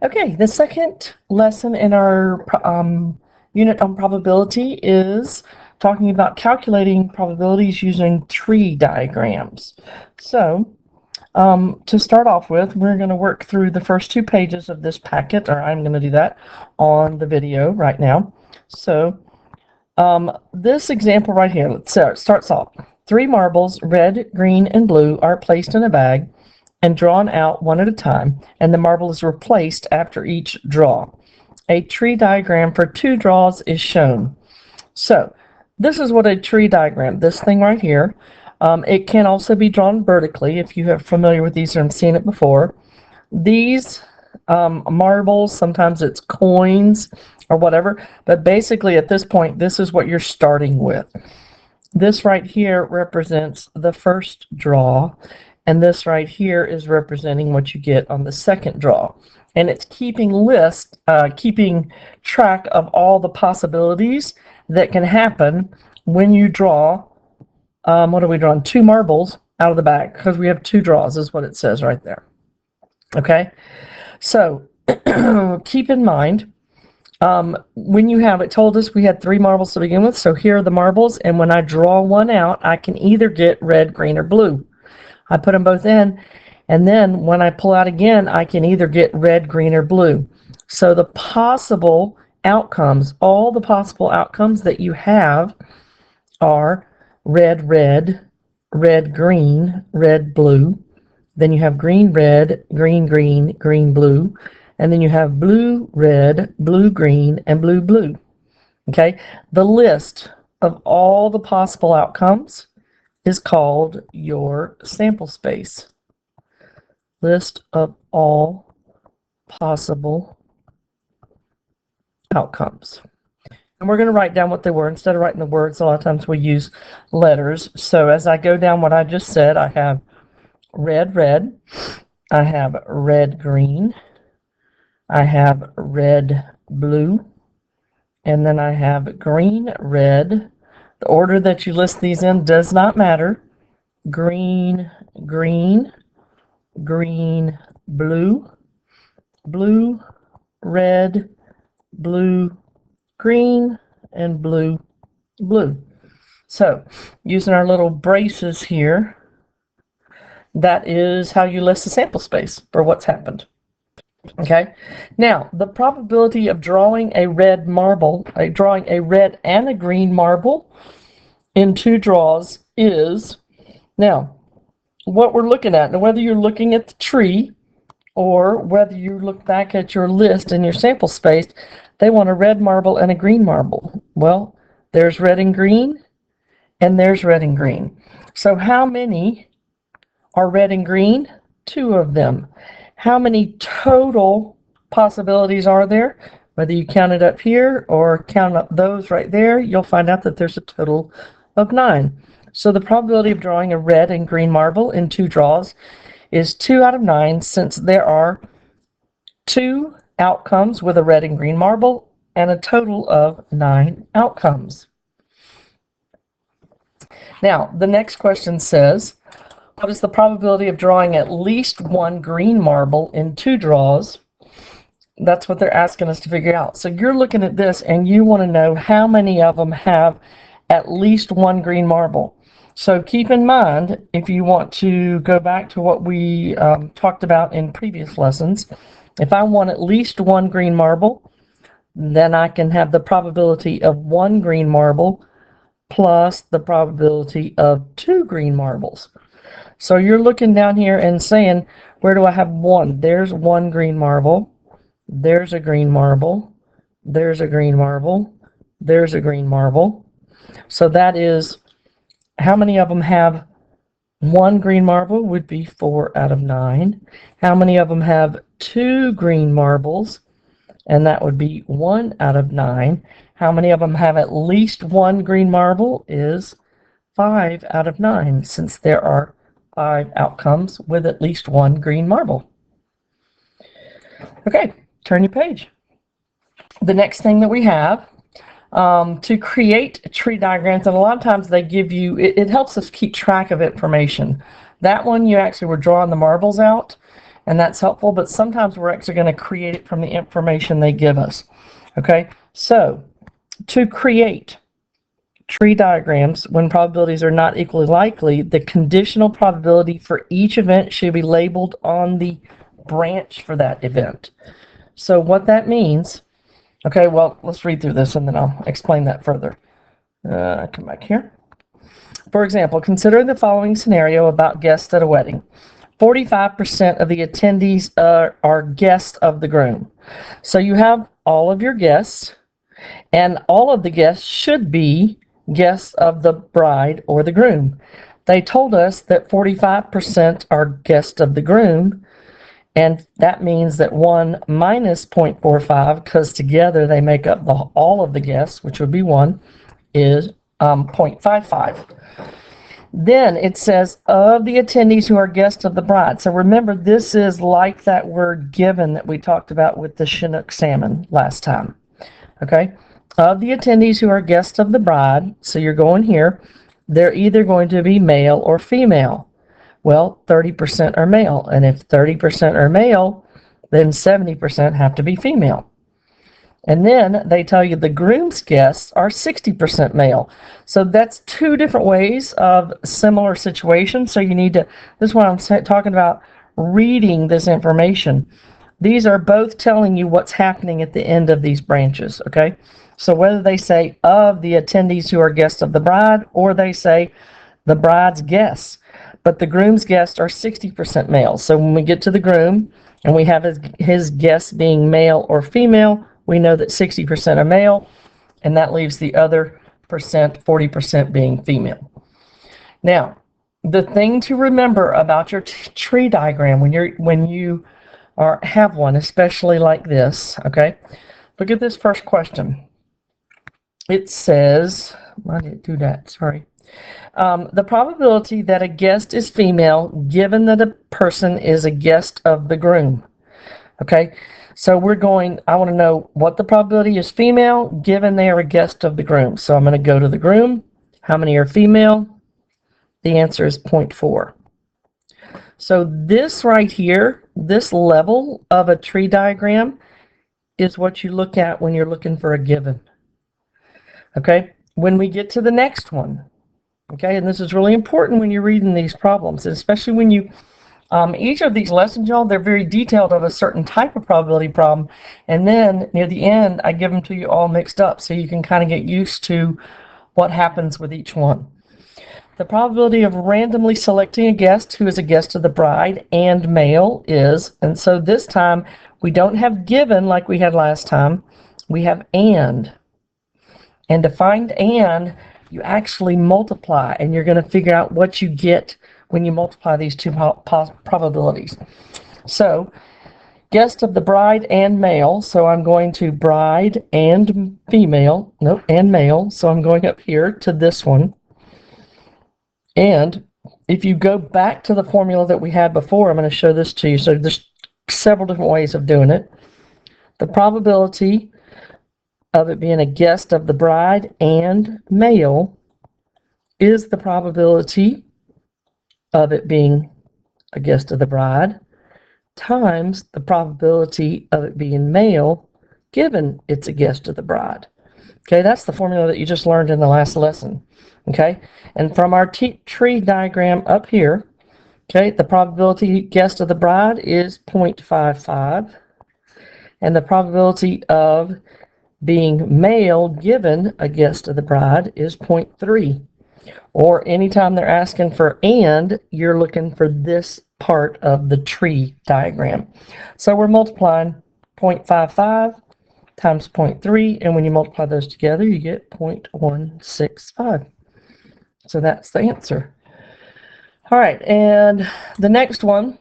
Okay, the second lesson in our unit on probability is talking about calculating probabilities using tree diagrams. So, to start off with, we're going to work through the first 2 pages of this packet, or I'm going to do that on the video right now. So, this example right here, let's starts off. 3 marbles, red, green, and blue, are placed in a bag and drawn out one at a time, and the marble is replaced after each draw. A tree diagram for 2 draws is shown. So, this is what a tree diagram, this thing right here. It can also be drawn vertically if you are familiar with these or have seen it before. These marbles, sometimes it's coins or whatever, but basically at this point, this is what you're starting with. This right here represents the first draw, and this right here is representing what you get on the second draw. And it's keeping track of all the possibilities that can happen when you draw, what are we drawing? 2 marbles out of the bag, because we have 2 draws is what it says right there. Okay, so keep in mind, when you have it told us we had 3 marbles to begin with, so here are the marbles, and when I draw one out, I can either get red, green, or blue. I put them both in, and then when I pull out again, I can either get red, green, or blue. So the possible outcomes, all the possible outcomes that you have are red, red, red, green, red, blue. Then you have green, red, green, green, green, blue. And then you have blue, red, blue, green, and blue, blue. Okay, the list of all the possible outcomes is called your sample space. List of all possible outcomes. And we're going to write down what they were. Instead of writing the words, a lot of times we use letters. So as I go down what I just said, I have red, red. I have red, green. I have red, blue. And then I have green, red. The order that you list these in does not matter. Green, green, green, blue, blue, red, blue, green, and blue, blue. So, using our little braces here, that is how you list the sample space for what's happened. Okay, now the probability of drawing a red marble, drawing a red and a green marble in 2 draws is, now what we're looking at, and whether you're looking at the tree or whether you look back at your list and your sample space, they want a red marble and a green marble. Well, there's red and green, and there's red and green. So how many are red and green? 2 of them. How many total possibilities are there? Whether you count it up here or count up those right there, you'll find out that there's a total of 9. So the probability of drawing a red and green marble in 2 draws is 2 out of 9, since there are 2 outcomes with a red and green marble and a total of 9 outcomes. Now, the next question says, what is the probability of drawing at least 1 green marble in 2 draws? That's what they're asking us to figure out. So you're looking at this and you want to know how many of them have at least 1 green marble. So keep in mind, if you want to go back to what we talked about in previous lessons, if I want at least 1 green marble, then I can have the probability of 1 green marble plus the probability of 2 green marbles. So you're looking down here and saying, where do I have 1? There's 1 green marble. There's a green marble. There's a green marble. There's a green marble. So that is, how many of them have 1 green marble? Would be 4 out of 9. How many of them have 2 green marbles? And that would be 1 out of 9. How many of them have at least 1 green marble? Is 5 out of 9, since there are 5 outcomes with at least 1 green marble. Okay, turn your page. The next thing that we have, to create tree diagrams, and a lot of times they give you, it helps us keep track of information. That one, you actually were drawing the marbles out, and that's helpful, but sometimes we're actually going to create it from the information they give us. Okay, so to create tree diagrams when probabilities are not equally likely, the conditional probability for each event should be labeled on the branch for that event. So what that means, okay, well, let's read through this and then I'll explain that further. Come back here. For example, consider the following scenario about guests at a wedding. 45% of the attendees are guests of the groom. So you have all of your guests, and all of the guests should be guests of the bride or the groom. They told us that 45% are guests of the groom, and that means that 1 minus 0.45, because together they make up all of the guests, which would be 1, is 0.55. Then it says, of the attendees who are guests of the bride. So remember, this is like that word given that we talked about with the Chinook salmon last time. Okay? Of the attendees who are guests of the bride, so you're going here, they're either going to be male or female. Well, 30% are male, and if 30% are male, then 70% have to be female. And then they tell you the groom's guests are 60% male. So that's two different ways of similar situations. So you need to, this is what I'm talking about, reading this information. These are both telling you what's happening at the end of these branches, okay? So whether they say of the attendees who are guests of the bride, or they say the bride's guests, but the groom's guests are 60% male. So when we get to the groom and we have his guests being male or female, we know that 60% are male, and that leaves the other percent, 40% being female. Now, the thing to remember about your tree diagram when you have one, especially like this, okay? Look at this first question. It says, why did it do that? Sorry. The probability that a guest is female, given that a person is a guest of the groom. Okay, so I want to know what the probability is female, given they are a guest of the groom. So I'm going to go to the groom. How many are female? The answer is 0.4. So this right here, this level of a tree diagram is what you look at when you're looking for a given. Okay, when we get to the next one, okay, and this is really important when you're reading these problems, especially when you, each of these lessons, y'all, they're very detailed of a certain type of probability problem, and then near the end, I give them to you all mixed up so you can kind of get used to what happens with each one. The probability of randomly selecting a guest who is a guest of the bride and male is, and so this time we don't have given like we had last time, we have and. And to find and, you actually multiply, and you're going to figure out what you get when you multiply these two probabilities. So, guest of the bride and male, so I'm going to bride and female, nope, and male, so I'm going up here to this one. And if you go back to the formula that we had before, I'm going to show this to you. So there's several different ways of doing it. The probability of it being a guest of the bride and male is the probability of it being a guest of the bride times the probability of it being male given it's a guest of the bride. Okay, that's the formula that you just learned in the last lesson. Okay, and from our tree diagram up here, okay, the probability guest of the bride is 0.55, and the probability of being male given a guest of the bride is 0.3. Or anytime they're asking for and, you're looking for this part of the tree diagram. So we're multiplying 0.55 times 0.3, and when you multiply those together, you get 0.165. So that's the answer. All right, and the next one,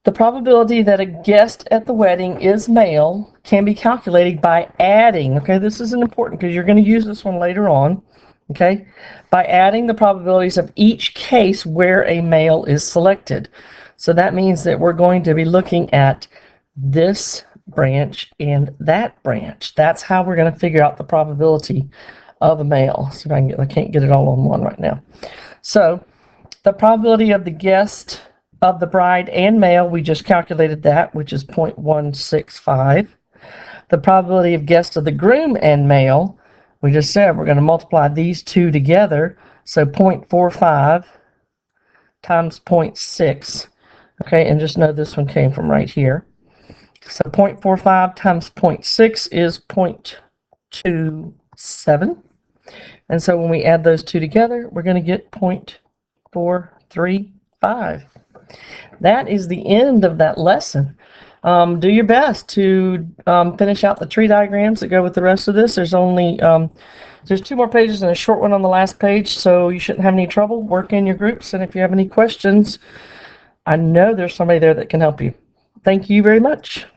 the probability that a guest at the wedding is male can be calculated by adding, okay, this is important because you're going to use this one later on, okay, by adding the probabilities of each case where a male is selected. So that means that we're going to be looking at this branch and that branch. That's how we're going to figure out the probability of a male. See if I can't get it all on one right now. So the probability of the guest of the bride and male, we just calculated that, which is 0.165. The probability of guess of the groom and male, we just said we're going to multiply these two together, so 0.45 times 0.6. Okay, and just know this one came from right here. So 0.45 times 0.6 is 0.27. And so when we add those two together, we're going to get 0.435. That is the end of that lesson. Do your best to finish out the tree diagrams that go with the rest of this. There's only there's 2 more pages and a short one on the last page, so you shouldn't have any trouble. Work in your groups, and if you have any questions, I know there's somebody there that can help you. Thank you very much.